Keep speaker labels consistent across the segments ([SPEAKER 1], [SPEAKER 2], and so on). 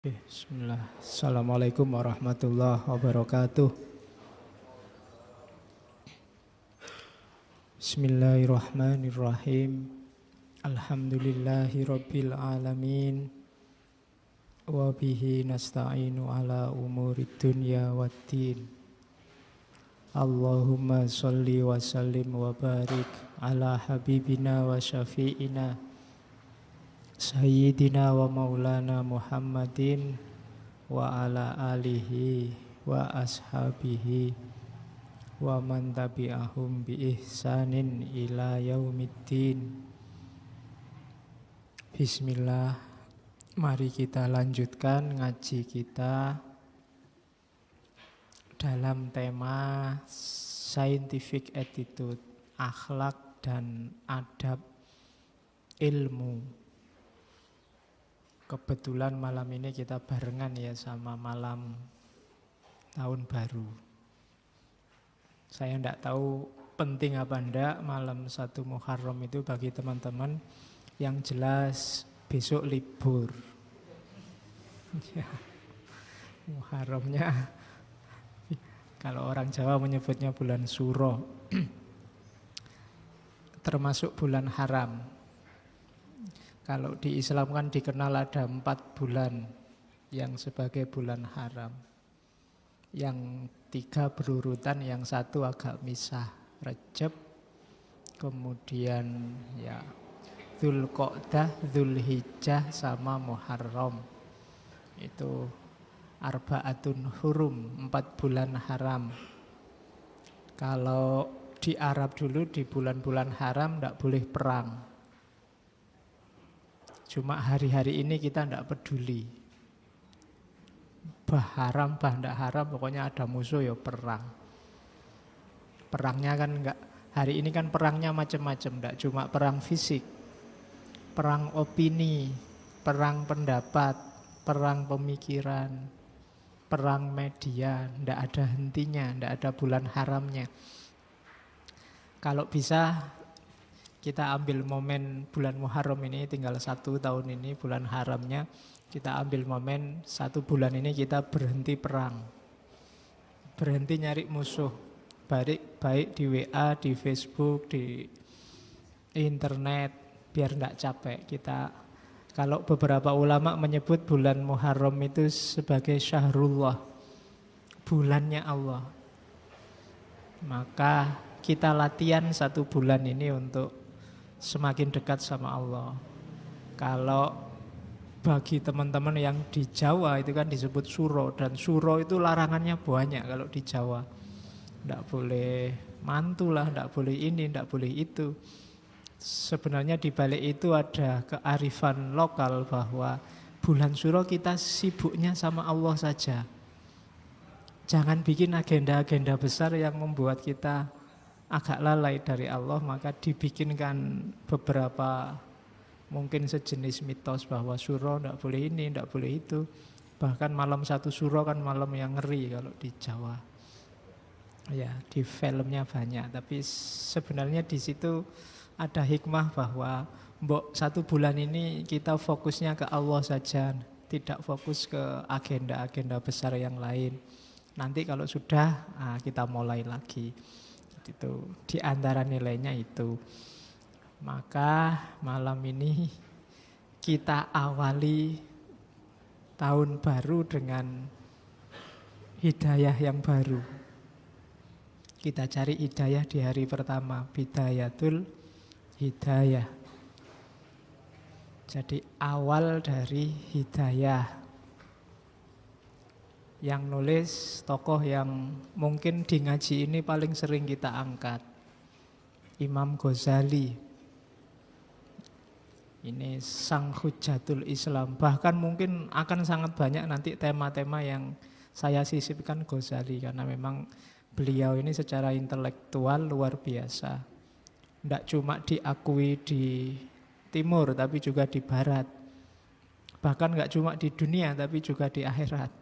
[SPEAKER 1] Bismillah. Assalamualaikum warahmatullahi wabarakatuh. Bismillahirrahmanirrahim. Alhamdulillahi rabbil alamin. Wa bihi nasta'inu ala umurid dunya waddin. Allahumma salli wa sallim wa barik ala habibina wa syafi'ina Sayyidina wa maulana Muhammadin wa ala alihi wa ashabihi wa man tabi'ahum bi ihsanin ila yaumiddin. Bismillah, mari kita lanjutkan ngaji kita dalam tema scientific attitude, akhlak dan adab ilmu. Kebetulan malam ini kita barengan ya sama malam tahun baru. Saya tidak tahu penting apa enggak malam 1 Muharram itu bagi teman-teman. Yang jelas besok libur. Ya, Muharramnya kalau orang Jawa menyebutnya bulan Suro. Termasuk bulan haram. Kalau di Islam kan dikenal ada 4 bulan yang sebagai bulan haram. Yang 3 berurutan, yang 1 agak misah. Rejab, kemudian ya Dzulqa'dah, Dzulhijjah sama Muharram. Itu Arba'atun Hurum, 4 bulan haram. Kalau di Arab dulu di bulan-bulan haram tidak boleh perang. Cuma hari-hari ini kita tidak peduli. Bah haram, bah tidak haram, pokoknya ada musuh ya perang. Perangnya kan enggak, hari ini kan perangnya macam-macam, tidak cuma perang fisik. Perang opini, perang pendapat, perang pemikiran, perang media, tidak ada hentinya, tidak ada bulan haramnya. Kalau bisa kita ambil momen bulan Muharram ini, tinggal 1 tahun ini bulan haramnya, kita ambil momen 1 bulan ini kita berhenti perang, berhenti nyari musuh, baik di WA, di Facebook, di internet, biar tidak capek. Kalau beberapa ulama menyebut bulan Muharram itu sebagai syahrullah, bulannya Allah. Maka kita latihan 1 bulan ini untuk semakin dekat sama Allah. Kalau bagi teman-teman yang di Jawa itu kan disebut suro, dan suro itu larangannya banyak kalau di Jawa. Tidak boleh mantu lah, tidak boleh ini, tidak boleh itu. Sebenarnya di balik itu ada kearifan lokal bahwa bulan suro kita sibuknya sama Allah saja. Jangan bikin agenda-agenda besar yang membuat kita agak lalai dari Allah, maka dibikinkan beberapa mungkin sejenis mitos bahwa suro tidak boleh ini, tidak boleh itu. Bahkan malam 1 suro kan malam yang ngeri kalau di Jawa. Ya, di filmnya banyak, tapi sebenarnya di situ ada hikmah bahwa 1 bulan ini kita fokusnya ke Allah saja, tidak fokus ke agenda-agenda besar yang lain. Nanti kalau sudah, kita mulai lagi. Itu di antara nilainya itu. Maka malam ini kita awali tahun baru dengan hidayah yang baru. Kita cari hidayah di hari pertama, bidayatul hidayah. Jadi awal dari hidayah. Yang nulis tokoh yang mungkin di ngaji ini paling sering kita angkat, Imam Ghazali. Ini sang hujatul Islam. Bahkan mungkin akan sangat banyak nanti tema-tema yang saya sisipkan Ghazali, karena memang beliau ini secara intelektual luar biasa. Tidak cuma diakui di timur tapi juga di barat. Bahkan tidak cuma di dunia tapi juga di akhirat.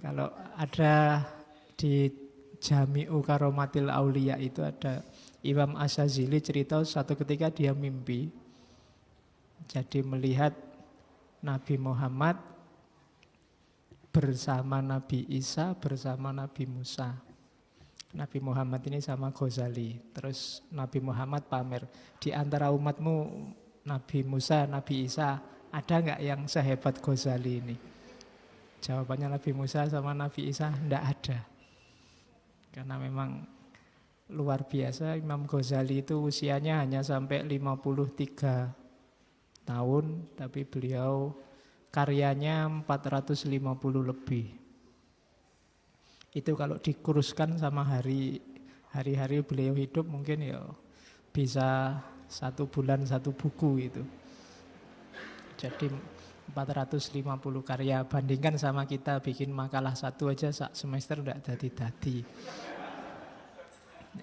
[SPEAKER 1] Kalau ada di Jami'u Karomatil Aulia itu ada Imam Asyazili cerita satu ketika dia mimpi. Jadi melihat Nabi Muhammad bersama Nabi Isa, bersama Nabi Musa. Nabi Muhammad ini sama Ghazali. Terus Nabi Muhammad pamer, di antara umatmu Nabi Musa, Nabi Isa, ada nggak yang sehebat Ghazali ini? Jawabannya Nabi Musa sama Nabi Isa, enggak ada. Karena memang luar biasa, Imam Ghazali itu usianya hanya sampai 53 tahun, tapi beliau karyanya 450 lebih. Itu kalau dikuruskan sama hari-hari beliau hidup mungkin ya bisa 1 bulan 1 buku itu. Jadi 450 karya, bandingkan sama kita bikin makalah 1 aja sak semester enggak dadi-dadi.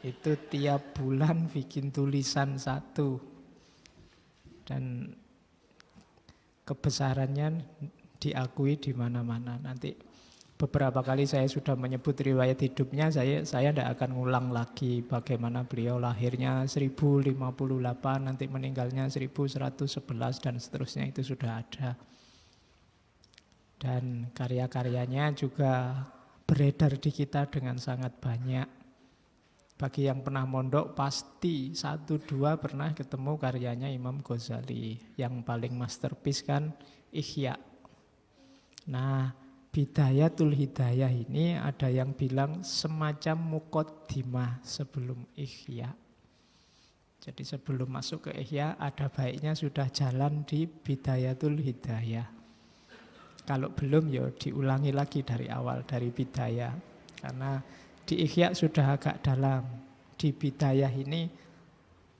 [SPEAKER 1] Itu tiap bulan bikin tulisan 1 dan kebesarannya diakui di mana-mana. Nanti beberapa kali saya sudah menyebut riwayat hidupnya, saya tidak akan ngulang lagi bagaimana beliau lahirnya 1058, nanti meninggalnya 1111 dan seterusnya, itu sudah ada. Dan karya-karyanya juga beredar di kita dengan sangat banyak. Bagi yang pernah mondok pasti 1-2 pernah ketemu karyanya Imam Ghazali. Yang paling masterpiece kan Ihya. Nah, Bidayatul Hidayah ini ada yang bilang semacam muqaddimah sebelum Ihya. Jadi sebelum masuk ke Ihya ada baiknya sudah jalan di Bidayatul Hidayah. Kalau belum ya diulangi lagi dari awal, dari Bidayah. Karena di Ihya sudah agak dalam, di Bidayah ini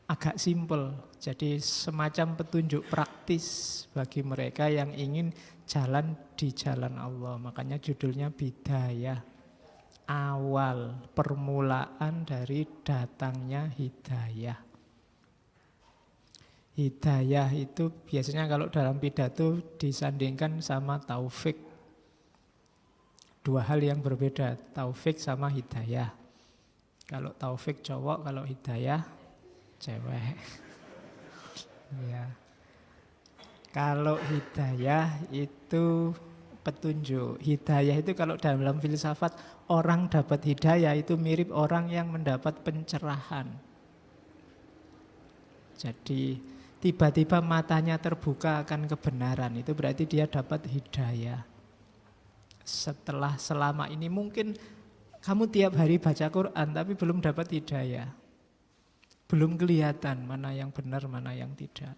[SPEAKER 1] agak simpel. Jadi semacam petunjuk praktis bagi mereka yang ingin jalan di jalan Allah. Makanya judulnya Bidayah. Awal, permulaan dari datangnya hidayah. Hidayah itu biasanya kalau dalam pidato disandingkan sama taufik. 2 hal yang berbeda, taufik sama hidayah. Kalau taufik cowok, kalau hidayah cewek. Ya. Kalau hidayah itu petunjuk. Hidayah itu kalau dalam filsafat, orang dapat hidayah itu mirip orang yang mendapat pencerahan. Jadi tiba-tiba matanya terbuka akan kebenaran, itu berarti dia dapat hidayah. Setelah selama ini mungkin kamu tiap hari baca Quran tapi belum dapat hidayah. Belum kelihatan mana yang benar, mana yang tidak.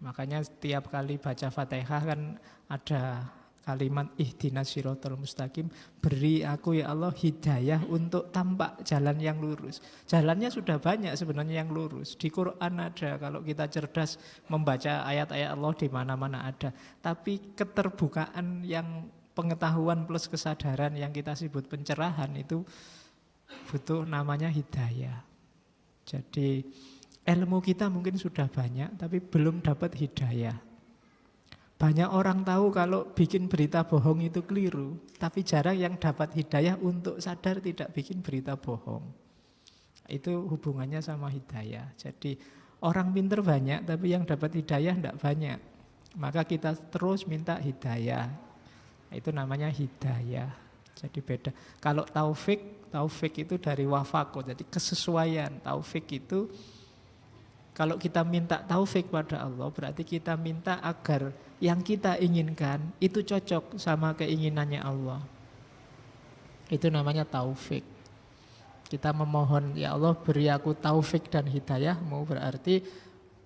[SPEAKER 1] Makanya setiap kali baca Fatihah kan ada kalimat ihdinas siratal mustaqim, beri aku ya Allah hidayah untuk tampak jalan yang lurus. Jalannya sudah banyak sebenarnya yang lurus. Di Quran ada, kalau kita cerdas membaca ayat-ayat Allah di mana-mana ada. Tapi keterbukaan yang pengetahuan plus kesadaran yang kita sebut pencerahan itu butuh namanya hidayah. Jadi ilmu kita mungkin sudah banyak tapi belum dapat hidayah. Banyak orang tahu kalau bikin berita bohong itu keliru, tapi jarang yang dapat hidayah untuk sadar tidak bikin berita bohong. Itu hubungannya sama hidayah. Jadi orang pinter banyak tapi yang dapat hidayah tidak banyak. Maka kita terus minta hidayah. Itu namanya hidayah. Jadi beda. Kalau taufik itu dari wafaqo, jadi kesesuaian. Taufik itu kalau kita minta taufik pada Allah, berarti kita minta agar yang kita inginkan itu cocok sama keinginannya Allah. Itu namanya taufik. Kita memohon, ya Allah beri aku taufik dan hidayahmu, berarti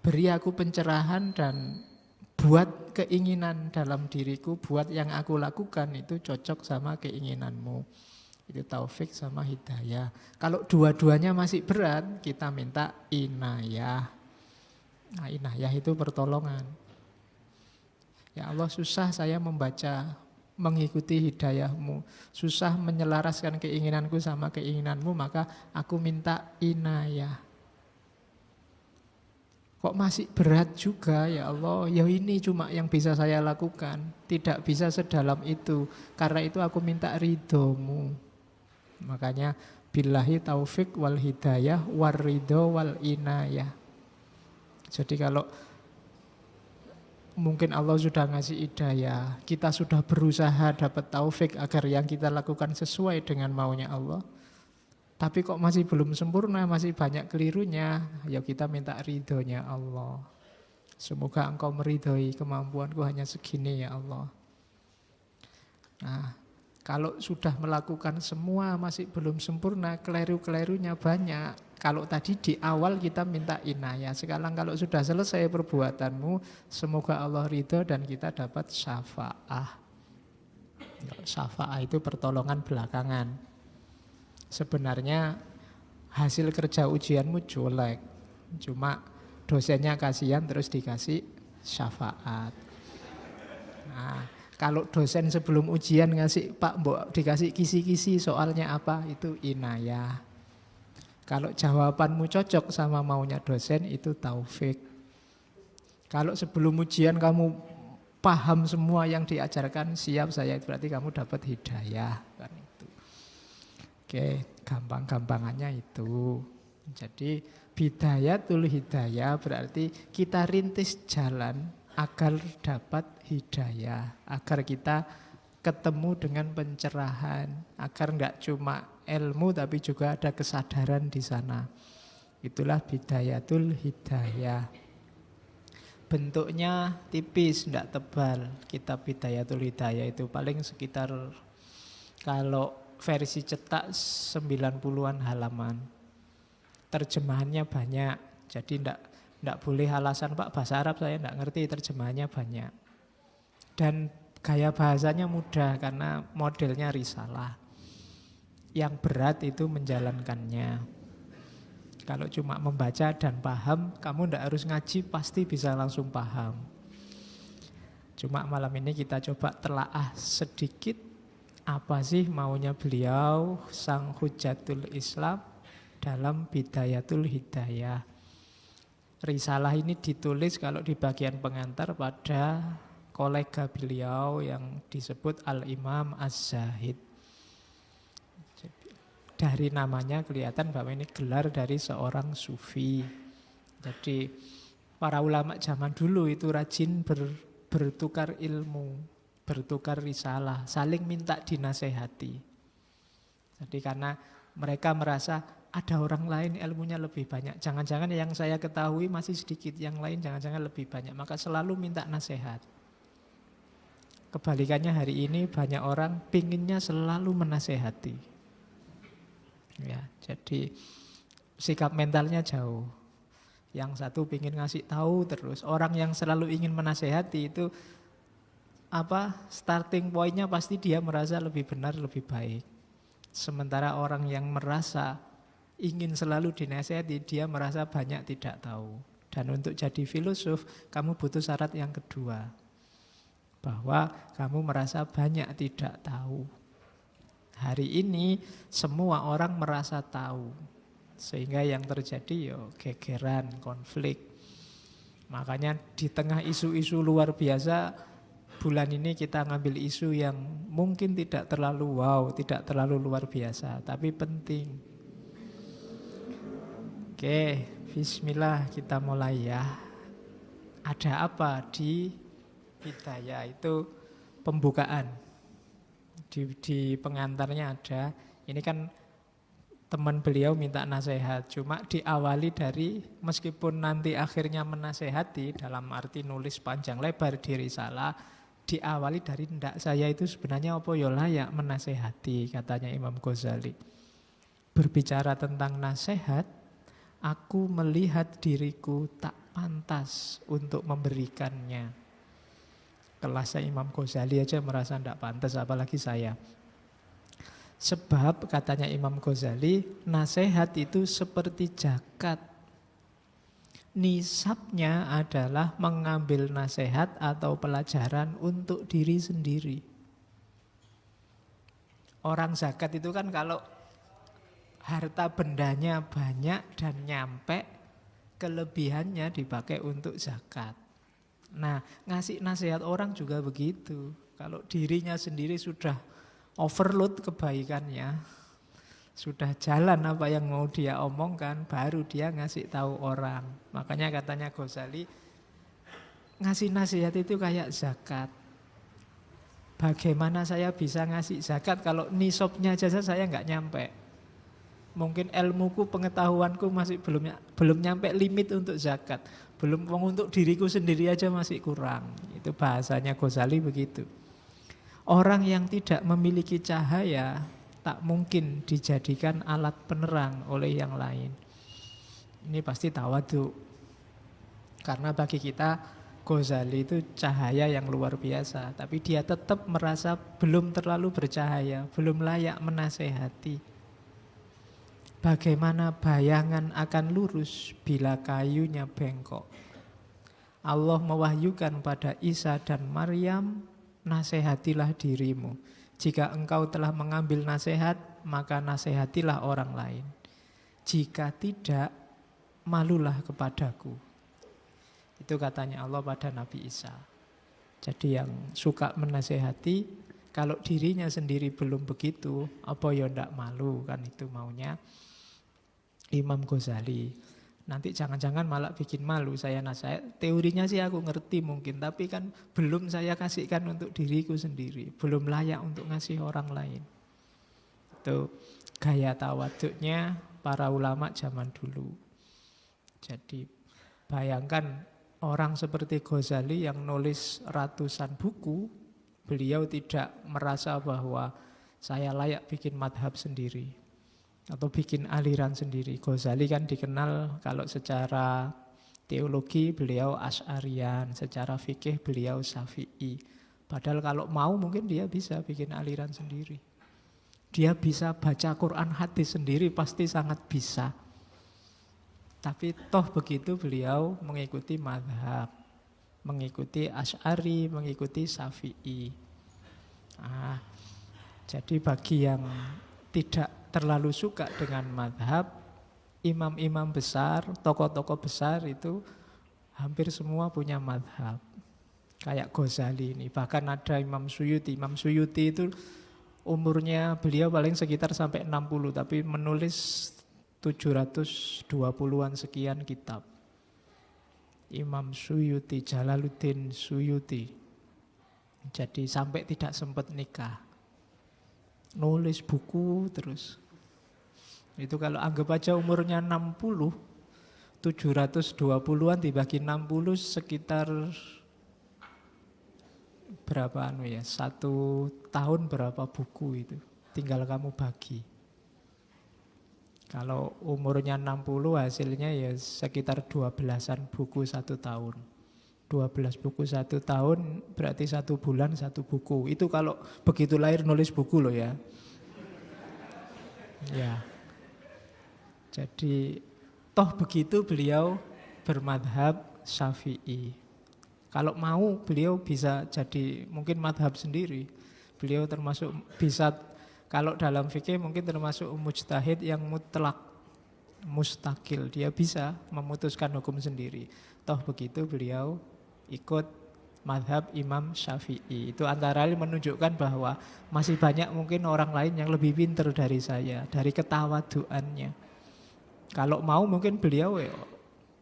[SPEAKER 1] beri aku pencerahan dan buat keinginan dalam diriku, buat yang aku lakukan itu cocok sama keinginanmu. Itu taufik sama hidayah. Kalau dua-duanya masih berat, kita minta inayah. Nah, inayah itu pertolongan. Ya Allah, susah saya membaca, mengikuti hidayahmu. Susah menyelaraskan keinginanku sama keinginanmu, maka aku minta inayah. Kok masih berat juga ya Allah, ya ini cuma yang bisa saya lakukan. Tidak bisa sedalam itu. Karena itu aku minta ridhomu. Makanya billahi taufik wal hidayah war ridho wal inayah. Jadi kalau mungkin Allah sudah ngasih hidayah, kita sudah berusaha dapat taufik agar yang kita lakukan sesuai dengan maunya Allah. Tapi kok masih belum sempurna, masih banyak kelirunya, ya kita minta ridhonya Allah. Semoga engkau meridhoi kemampuanku hanya segini ya Allah. Nah, kalau sudah melakukan semua masih belum sempurna, keliru-kelirunya banyak. Kalau tadi di awal kita minta inayah, sekarang kalau sudah selesai perbuatanmu, semoga Allah ridho dan kita dapat syafa'ah. Syafa'ah itu pertolongan belakangan. Sebenarnya hasil kerja ujianmu jelek, cuma dosennya kasihan terus dikasih syafaat. Nah, kalau dosen sebelum ujian ngasih, Pak Mbok dikasih kisi-kisi soalnya apa, itu inayah. Kalau jawabanmu cocok sama maunya dosen, itu taufik. Kalau sebelum ujian kamu paham semua yang diajarkan, siap saya, berarti kamu dapat hidayah. Kan itu. Oke, gampang-gampangannya itu. Jadi bidayatul hidayah berarti kita rintis jalan agar dapat hidayah, agar kita ketemu dengan pencerahan, agar enggak cuma ilmu tapi juga ada kesadaran di sana. Itulah bidayatul hidayah. Bentuknya tipis, enggak tebal. Kitab Bidayatul Hidayah itu paling sekitar, kalau versi cetak 90-an halaman. Terjemahannya banyak, jadi enggak boleh alasan Pak bahasa Arab saya enggak ngerti, terjemahannya banyak. Dan gaya bahasanya mudah karena modelnya risalah. Yang berat itu menjalankannya. Kalau cuma membaca dan paham, kamu enggak harus ngaji, pasti bisa langsung paham. Cuma malam ini kita coba telaah sedikit apa sih maunya beliau, sang Hujatul Islam, dalam Bidayatul Hidayah. Risalah ini ditulis kalau di bagian pengantar pada kolega beliau yang disebut Al-Imam Az-Zahid. Dari namanya kelihatan bahwa ini gelar dari seorang sufi. Jadi para ulama zaman dulu itu rajin bertukar ilmu, bertukar risalah, saling minta dinasehati. Jadi karena mereka merasa ada orang lain ilmunya lebih banyak, jangan-jangan yang saya ketahui masih sedikit, yang lain jangan-jangan lebih banyak, maka selalu minta nasihat. Kebalikannya hari ini banyak orang pinginnya selalu menasehati. Ya, jadi sikap mentalnya jauh. Yang satu pingin ngasih tahu terus, orang yang selalu ingin menasehati itu starting pointnya pasti dia merasa lebih benar, lebih baik. Sementara orang yang merasa ingin selalu dinasihati, dia merasa banyak tidak tahu. Dan untuk jadi filosof, kamu butuh syarat yang kedua, bahwa kamu merasa banyak tidak tahu. Hari ini semua orang merasa tahu, sehingga yang terjadi gegeran, konflik. Makanya di tengah isu-isu luar biasa, bulan ini kita ngambil isu yang mungkin tidak terlalu wow, tidak terlalu luar biasa, tapi penting. Oke, bismillah kita mulai ya. Ada apa di hidayah itu pembukaan. Di pengantarnya ada, ini kan teman beliau minta nasihat, cuma diawali dari, meskipun nanti akhirnya menasehati dalam arti nulis panjang lebar di risalah, diawali dari ndak saya itu sebenarnya apa ya layak menasehati, katanya Imam Ghazali. Berbicara tentang nasihat, aku melihat diriku tak pantas untuk memberikannya. Kelasnya Imam Ghazali aja merasa ndak pantas, apalagi saya. Sebab katanya Imam Ghazali, nasihat itu seperti zakat. Nisabnya adalah mengambil nasihat atau pelajaran untuk diri sendiri. Orang zakat itu kan kalau harta bendanya banyak dan nyampe, kelebihannya dipakai untuk zakat. Nah, ngasih nasihat orang juga begitu. Kalau dirinya sendiri sudah overload kebaikannya, sudah jalan apa yang mau dia omongkan, baru dia ngasih tahu orang. Makanya katanya Ghazali, ngasih nasihat itu kayak zakat. Bagaimana saya bisa ngasih zakat kalau nisabnya aja saya nggak nyampe. Mungkin ilmuku, pengetahuanku masih belum nyampe limit untuk zakat. Belum untuk diriku sendiri aja masih kurang. Itu bahasanya Ghazali begitu. Orang yang tidak memiliki cahaya tak mungkin dijadikan alat penerang oleh yang lain. Ini pasti tawadhu. Karena bagi kita Ghazali itu cahaya yang luar biasa, tapi dia tetap merasa belum terlalu bercahaya, belum layak menasehati. Bagaimana bayangan akan lurus bila kayunya bengkok? Allah mewahyukan pada Isa dan Maryam, nasehatilah dirimu. Jika engkau telah mengambil nasihat, maka nasehatilah orang lain. Jika tidak, malulah kepadaku. Itu katanya Allah pada Nabi Isa. Jadi yang suka menasehati, kalau dirinya sendiri belum begitu, apa ya ndak malu, kan itu maunya Imam Ghazali. Nanti jangan-jangan malah bikin malu saya nasihat. Teorinya sih aku ngerti mungkin, tapi kan belum saya kasihkan untuk diriku sendiri. Belum layak untuk ngasih orang lain. Itu gaya tawaduknya para ulama zaman dulu. Jadi bayangkan orang seperti Ghazali yang nulis ratusan buku, beliau tidak merasa bahwa saya layak bikin madhab sendiri atau bikin aliran sendiri. Ghazali kan dikenal kalau secara teologi beliau Asy'arian, secara fikih beliau Syafi'i. Padahal kalau mau mungkin dia bisa bikin aliran sendiri. Dia bisa baca Quran hadis sendiri, pasti sangat bisa. Tapi toh begitu beliau mengikuti madhab, mengikuti Asy'ari, mengikuti Syafi'i. Jadi bagi yang tidak terlalu suka dengan madhab, imam-imam besar, tokoh-tokoh besar itu hampir semua punya madhab. Kayak Ghazali ini, bahkan ada Imam Suyuti. Imam Suyuti itu umurnya beliau paling sekitar sampai 60, tapi menulis 720-an sekian kitab. Imam Suyuti, Jalaluddin Suyuti. Jadi sampai tidak sempat nikah. Nulis buku terus. Itu kalau anggap aja umurnya 60, 720-an dibagi 60 sekitar berapa ya? 1 tahun berapa buku itu? Tinggal kamu bagi. Kalau umurnya 60 hasilnya ya sekitar 12-an buku 1 tahun. 12 buku 1 tahun berarti 1 bulan 1 buku. Itu kalau begitu lahir nulis buku loh ya. Ya. Jadi toh begitu beliau bermadhab Syafi'i. Kalau mau beliau bisa jadi mungkin madhab sendiri. Beliau termasuk bisa, kalau dalam fikih mungkin termasuk mujtahid yang mutlak, mustakil. Dia bisa memutuskan hukum sendiri. Toh begitu beliau ikut madhab Imam Syafi'i. Itu antara lain menunjukkan bahwa masih banyak mungkin orang lain yang lebih pintar dari saya, dari ketawaduannya. Kalau mau mungkin beliau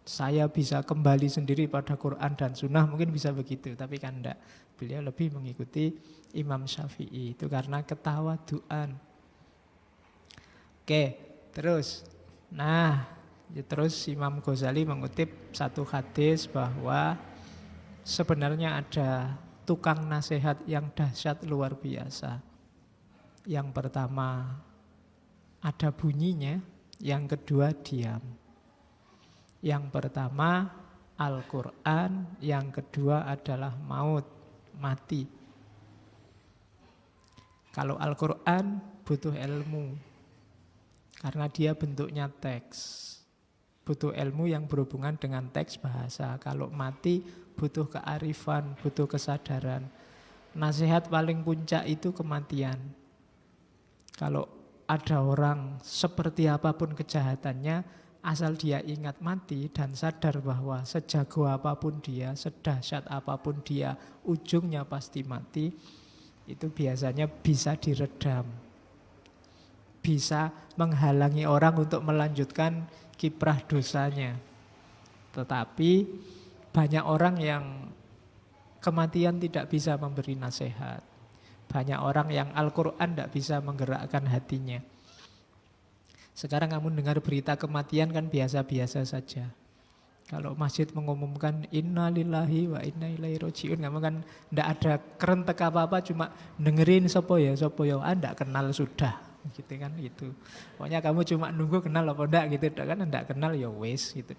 [SPEAKER 1] saya bisa kembali sendiri pada Quran dan Sunnah, mungkin bisa begitu. Tapi kan enggak. Beliau lebih mengikuti Imam Syafi'i. Itu karena ketawaduan. Oke, terus. Nah, terus Imam Ghazali mengutip satu hadis bahwa sebenarnya ada tukang nasihat yang dahsyat luar biasa. Yang pertama ada bunyinya, yang kedua diam. Yang pertama Al-Quran, yang kedua adalah maut, mati. Kalau Al-Quran butuh ilmu, karena dia bentuknya teks. Butuh ilmu yang berhubungan dengan teks bahasa. Kalau mati butuh kearifan, butuh kesadaran. Nasihat paling puncak itu kematian. Kalau ada orang seperti apapun kejahatannya, asal dia ingat mati dan sadar bahwa sejago apapun dia, sedahsyat apapun dia, ujungnya pasti mati, itu biasanya bisa diredam. Bisa menghalangi orang untuk melanjutkan kiprah dosanya. Tetapi banyak orang yang kematian tidak bisa memberi nasihat. Banyak orang yang Al-Quran tidak bisa menggerakkan hatinya. Sekarang kamu dengar berita kematian kan biasa-biasa saja. Kalau masjid mengumumkan inna lillahi wa inna ilaihi roji'un, kamu kan tidak ada kerentek apa-apa, cuma dengerin sopo ya, tidak kenal sudah, gitu kan gitu. Pokoknya kamu cuma nunggu kenal apa enggak gitu, kan enggak kenal ya wis gitu.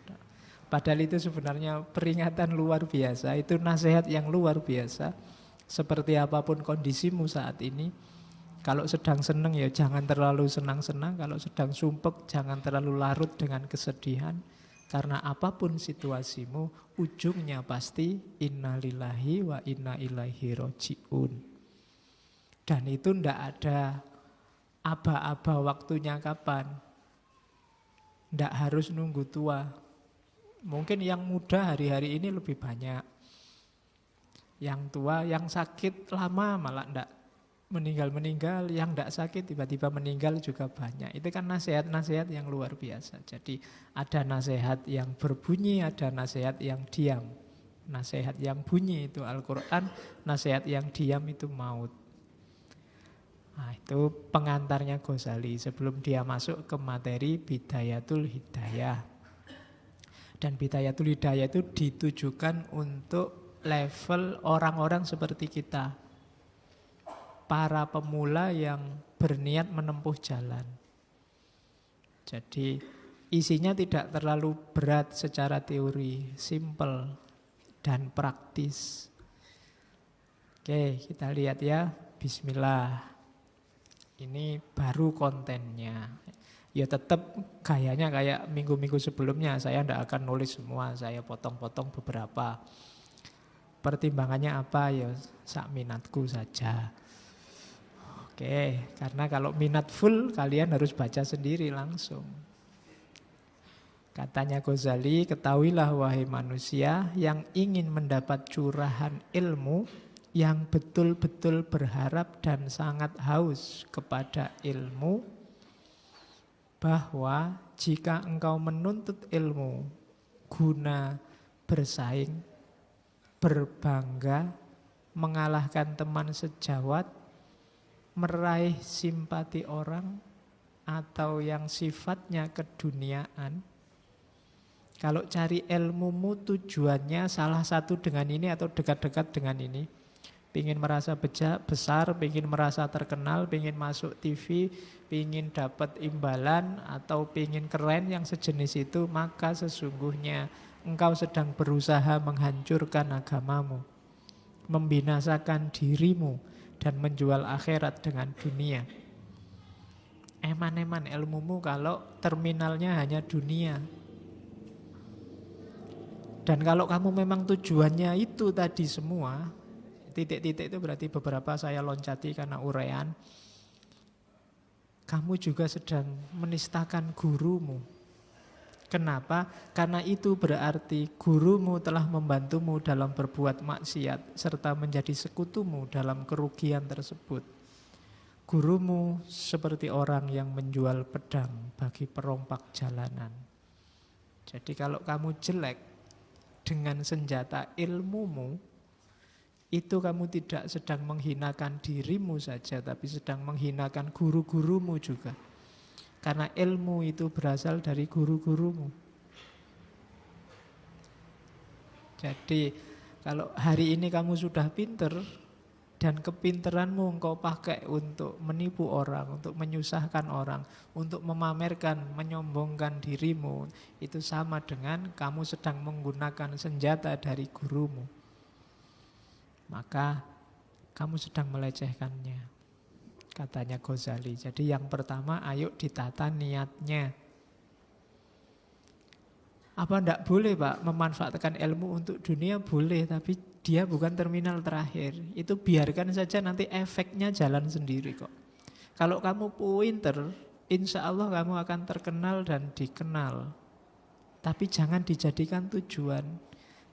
[SPEAKER 1] Padahal itu sebenarnya peringatan luar biasa, itu nasihat yang luar biasa. Seperti apapun kondisimu saat ini, kalau sedang senang ya jangan terlalu senang-senang, kalau sedang sumpek jangan terlalu larut dengan kesedihan. Karena apapun situasimu, ujungnya pasti innalillahi wa inna ilaihi roji'un. Dan itu ndak ada aba-aba waktunya kapan. Ndak harus nunggu tua. Mungkin yang muda hari-hari ini lebih banyak. Yang tua, yang sakit lama malah ndak meninggal-meninggal, yang ndak sakit tiba-tiba meninggal juga banyak. Itu kan nasihat-nasihat yang luar biasa. Jadi ada nasihat yang berbunyi, ada nasihat yang diam. Nasihat yang bunyi itu Al-Quran, nasihat yang diam itu maut. Nah, itu pengantarnya Ghazali sebelum dia masuk ke materi Bidayatul Hidayah. Dan Bidayatul Hidayah itu ditujukan untuk level orang-orang seperti kita, para pemula yang berniat menempuh jalan. Jadi isinya tidak terlalu berat secara teori, simple dan praktis. Oke, kita lihat ya. Bismillah. Ini baru kontennya. Ya tetap gayanya kayak minggu-minggu sebelumnya. Saya tidak akan nulis semua, saya potong-potong beberapa. Pertimbangannya apa ya, sak minatku saja. Oke, karena kalau minat full kalian harus baca sendiri langsung. Katanya Ghazali, ketahuilah wahai manusia yang ingin mendapat curahan ilmu, yang betul-betul berharap dan sangat haus kepada ilmu, bahwa jika engkau menuntut ilmu guna bersaing, berbangga, mengalahkan teman sejawat, meraih simpati orang, atau yang sifatnya keduniaan. Kalau cari ilmumu tujuannya salah satu dengan ini atau dekat-dekat dengan ini. Pingin merasa besar, pingin merasa terkenal, pingin masuk TV, pingin dapat imbalan, atau pingin keren yang sejenis itu, maka sesungguhnya engkau sedang berusaha menghancurkan agamamu, membinasakan dirimu, dan menjual akhirat dengan dunia. Eman-eman ilmumu kalau terminalnya hanya dunia. Dan kalau kamu memang tujuannya itu tadi semua, titik-titik itu berarti beberapa saya loncati karena uraian, kamu juga sedang menistakan gurumu. Kenapa? Karena itu berarti gurumu telah membantumu dalam berbuat maksiat serta menjadi sekutumu dalam kerugian tersebut. Gurumu seperti orang yang menjual pedang bagi perompak jalanan. Jadi kalau kamu jelek dengan senjata ilmumu, itu kamu tidak sedang menghinakan dirimu saja, tapi sedang menghinakan guru-gurumu juga. Karena ilmu itu berasal dari guru-gurumu. Jadi kalau hari ini kamu sudah pinter dan kepinteranmu engkau pakai untuk menipu orang, untuk menyusahkan orang, untuk memamerkan, menyombongkan dirimu, itu sama dengan kamu sedang menggunakan senjata dari gurumu. Maka kamu sedang melecehkannya. Katanya Ghazali. Jadi yang pertama, ayo ditata niatnya. Apa enggak boleh Pak memanfaatkan ilmu untuk dunia? Boleh, tapi dia bukan terminal terakhir. Itu biarkan saja, nanti efeknya jalan sendiri kok. Kalau kamu pinter, insya Allah kamu akan terkenal dan dikenal. Tapi jangan dijadikan tujuan.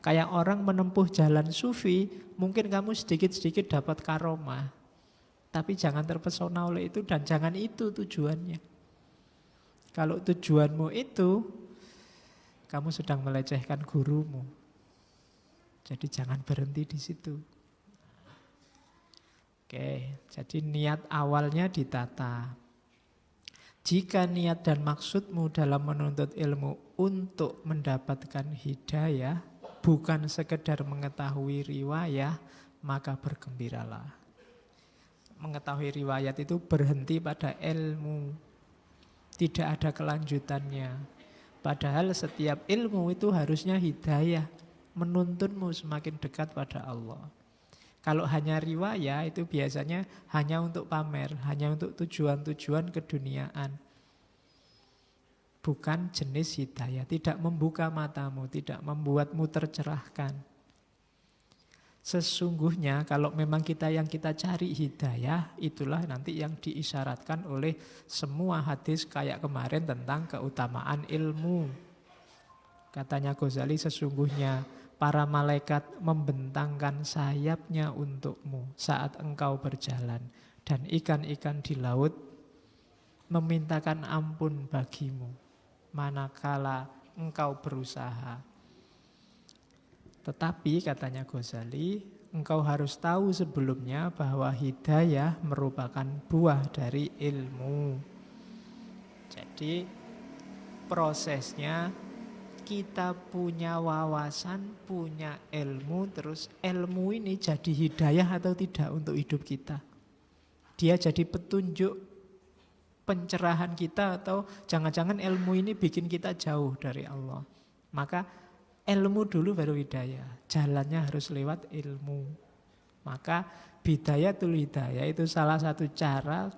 [SPEAKER 1] Kayak orang menempuh jalan sufi, mungkin kamu sedikit-sedikit dapat karomah. Tapi jangan terpesona oleh itu dan jangan itu tujuannya. Kalau tujuanmu itu, kamu sedang melecehkan gurumu. Jadi jangan berhenti di situ. Oke, jadi niat awalnya ditata. Jika niat dan maksudmu dalam menuntut ilmu untuk mendapatkan hidayah, bukan sekedar mengetahui riwayah, maka bergembiralah. Mengetahui riwayat itu berhenti pada ilmu, tidak ada kelanjutannya. Padahal setiap ilmu itu harusnya hidayah, menuntunmu semakin dekat pada Allah. Kalau hanya riwayah itu biasanya hanya untuk pamer, hanya untuk tujuan-tujuan keduniaan. Bukan jenis hidayah, tidak membuka matamu, tidak membuatmu tercerahkan. Sesungguhnya kalau memang yang kita cari hidayah, itulah nanti yang diisyaratkan oleh semua hadis kayak kemarin tentang keutamaan ilmu. Katanya Ghazali, sesungguhnya para malaikat membentangkan sayapnya untukmu saat engkau berjalan, dan ikan-ikan di laut memintakan ampun bagimu manakala engkau berusaha. Tetapi katanya Ghazali, engkau harus tahu sebelumnya bahwa hidayah merupakan buah dari ilmu. Jadi prosesnya kita punya wawasan, punya ilmu, terus ilmu ini jadi hidayah atau tidak untuk hidup kita. Dia jadi petunjuk pencerahan kita atau jangan-jangan ilmu ini bikin kita jauh dari Allah. Maka ilmu dulu baru hidayah. Jalannya harus lewat ilmu. Maka bidayatul hidayah itu salah satu cara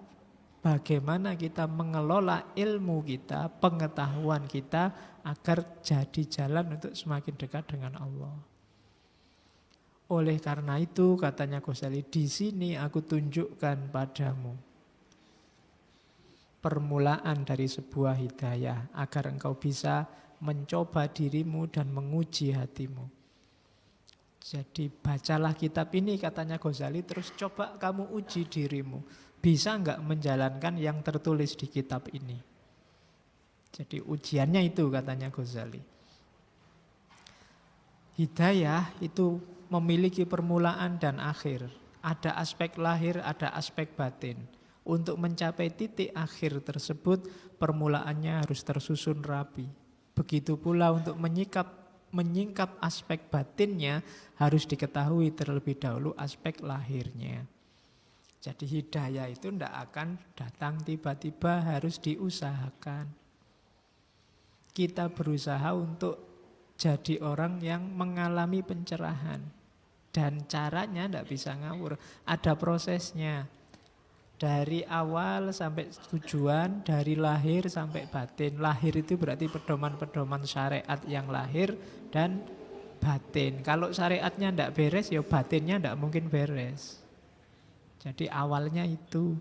[SPEAKER 1] bagaimana kita mengelola ilmu kita, pengetahuan kita agar jadi jalan untuk semakin dekat dengan Allah. Oleh karena itu katanya Ghazali, di sini aku tunjukkan padamu permulaan dari sebuah hidayah agar engkau bisa mencoba dirimu dan menguji hatimu. Jadi bacalah kitab ini katanya Ghazali, terus coba kamu uji dirimu. Bisa enggak menjalankan yang tertulis di kitab ini? Jadi ujiannya itu katanya Ghazali. Hidayah itu memiliki permulaan dan akhir. Ada aspek lahir, ada aspek batin. Untuk mencapai titik akhir tersebut, permulaannya harus tersusun rapi. Begitu pula untuk menyingkap aspek batinnya, harus diketahui terlebih dahulu aspek lahirnya. Jadi hidayah itu tidak akan datang tiba-tiba, harus diusahakan. Kita berusaha untuk jadi orang yang mengalami pencerahan. Dan caranya tidak bisa ngawur, ada prosesnya. Dari awal sampai tujuan, dari lahir sampai batin. Lahir itu berarti pedoman-pedoman syariat yang lahir dan batin. Kalau syariatnya tidak beres, ya batinnya tidak mungkin beres. Jadi awalnya itu.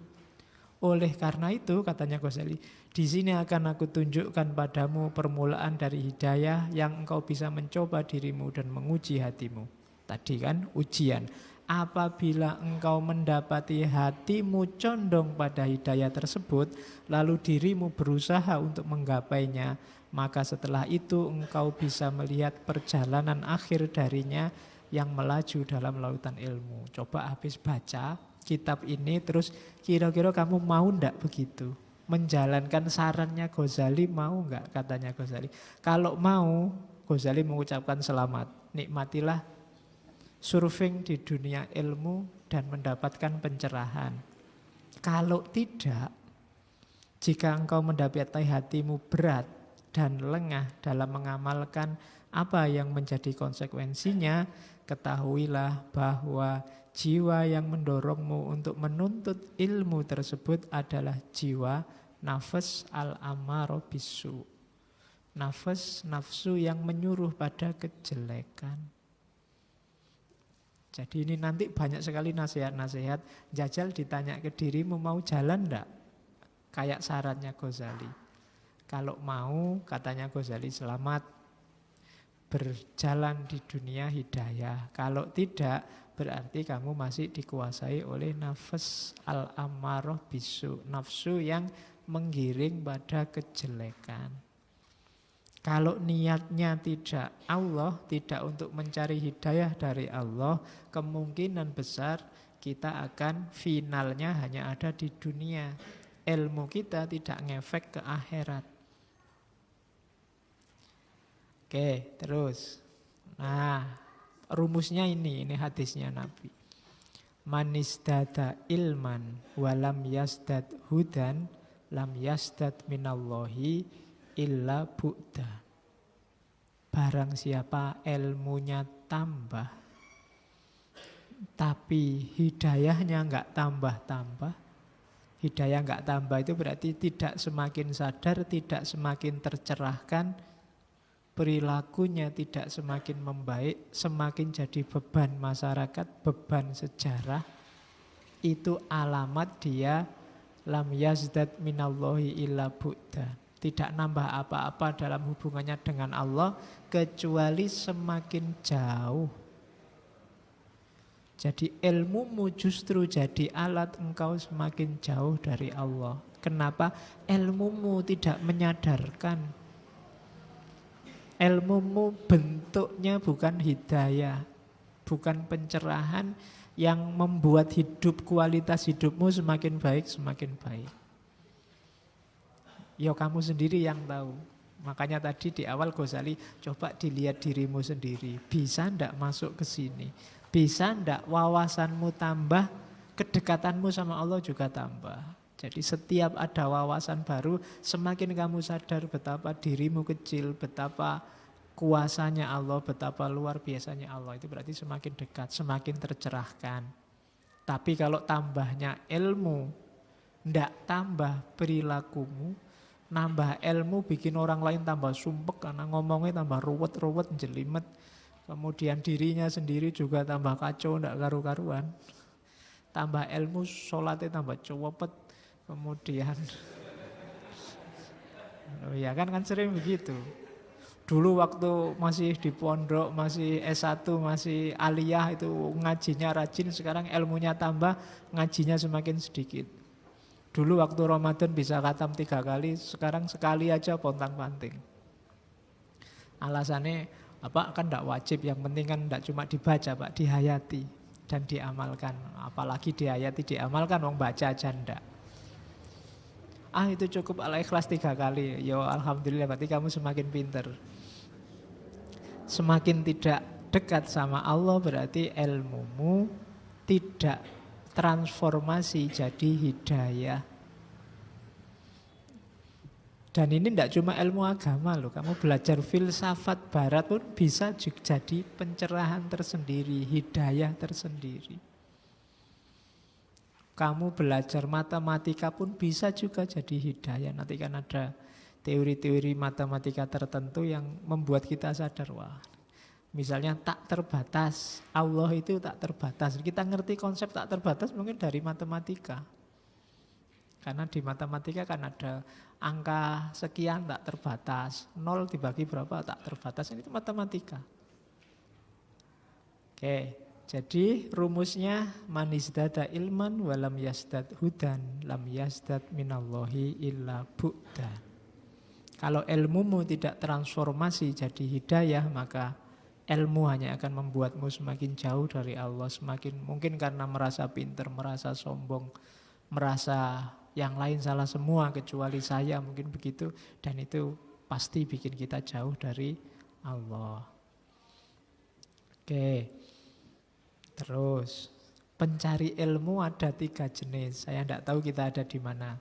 [SPEAKER 1] Oleh karena itu katanya Ghazali, di sini akan aku tunjukkan padamu permulaan dari hidayah yang engkau bisa mencoba dirimu dan menguji hatimu. Tadi kan ujian. Apabila engkau mendapati hatimu condong pada hidayah tersebut, lalu dirimu berusaha untuk menggapainya, maka setelah itu engkau bisa melihat perjalanan akhir darinya yang melaju dalam lautan ilmu. Coba habis baca kitab ini, terus kira-kira kamu mau ndak begitu? Menjalankan sarannya Ghazali, mau nggak katanya Ghazali? Kalau mau, Ghazali mengucapkan selamat, nikmatilah surfing di dunia ilmu dan mendapatkan pencerahan. Kalau tidak, jika engkau mendapati hatimu berat dan lengah dalam mengamalkan apa yang menjadi konsekuensinya, ketahuilah bahwa jiwa yang mendorongmu untuk menuntut ilmu tersebut adalah jiwa nafas al-amaro bisu. Nafsu yang menyuruh pada kejelekan. Jadi ini nanti banyak sekali nasihat-nasihat. Jajal ditanya ke dirimu, mau jalan enggak? Kayak sarannya Ghazali. Kalau mau, katanya Ghazali, selamat berjalan di dunia hidayah. Kalau tidak, berarti kamu masih dikuasai oleh nafas al-ammaroh bisu. Nafsu yang menggiring pada kejelekan. Kalau niatnya tidak Allah, tidak untuk mencari hidayah dari Allah, kemungkinan besar kita akan finalnya hanya ada di dunia. Ilmu kita tidak ngefek ke akhirat. Oke, terus. Nah, rumusnya ini hadisnya Nabi. Manisdada ilman walam yasdad hudan lam yasdad minallahi illa bu'da. Barang siapa ilmunya tambah tapi hidayahnya enggak tambah-tambah. Hidayah enggak tambah itu berarti tidak semakin sadar, tidak semakin tercerahkan, perilakunya tidak semakin membaik, semakin jadi beban masyarakat, beban sejarah. Itu alamat dia lam yazdad minallahi illa bu'da. Tidak nambah apa-apa dalam hubungannya dengan Allah kecuali semakin jauh. Jadi ilmumu justru jadi alat engkau semakin jauh dari Allah. Kenapa? Ilmumu tidak menyadarkan. Ilmumu bentuknya bukan hidayah, bukan pencerahan yang membuat kualitas hidupmu semakin baik, semakin baik. Ya kamu sendiri yang tahu. Makanya tadi di awal Ghazali, coba dilihat dirimu sendiri. Bisa ndak masuk ke sini? Bisa ndak wawasanmu tambah, kedekatanmu sama Allah juga tambah. Jadi setiap ada wawasan baru, semakin kamu sadar betapa dirimu kecil, betapa kuasanya Allah, betapa luar biasanya Allah. Itu berarti semakin dekat, semakin tercerahkan. Tapi kalau tambahnya ilmu, ndak tambah perilakumu, nambah ilmu bikin orang lain tambah sumpek karena ngomongnya tambah ruwet-ruwet, jelimet. Kemudian dirinya sendiri juga tambah kacau, ndak karu-karuan. Tambah ilmu, sholatnya tambah cowopet. Kemudian, ya kan sering begitu. Dulu waktu masih di pondok, masih S1, masih aliyah itu ngajinya rajin, sekarang ilmunya tambah, ngajinya semakin sedikit. Dulu waktu Ramadan bisa khatam 3 kali, sekarang sekali aja pontang-panting. Alasannya apa? Kan tidak wajib, yang penting kan tidak cuma dibaca Pak, dihayati dan diamalkan. Apalagi dihayati, diamalkan, wong baca aja ndak. Itu cukup Al-Ikhlas 3 kali. Ya alhamdulillah, berarti kamu semakin pinter. Semakin tidak dekat sama Allah berarti ilmumu tidak transformasi jadi hidayah. Dan ini tidak cuma ilmu agama loh. Kamu belajar filsafat barat pun bisa jadi pencerahan tersendiri, hidayah tersendiri. Kamu belajar matematika pun bisa juga jadi hidayah. Nanti kan ada teori-teori matematika tertentu yang membuat kita sadar, wah, misalnya tak terbatas, Allah itu tak terbatas. Kita ngerti konsep tak terbatas mungkin dari matematika. Karena di matematika kan ada angka sekian tak terbatas, 0 dibagi berapa tak terbatas, itu matematika. Oke. Jadi rumusnya manizdada ilman walam yasdad hudan lam yasdad minallahi illa bu'da. Kalau ilmumu tidak transformasi jadi hidayah, maka ilmu hanya akan membuatmu semakin jauh dari Allah, semakin mungkin karena merasa pintar, merasa sombong, merasa yang lain salah semua kecuali saya, mungkin begitu, dan itu pasti bikin kita jauh dari Allah. Oke. Terus, pencari ilmu ada 3 jenis. Saya tidak tahu kita ada di mana.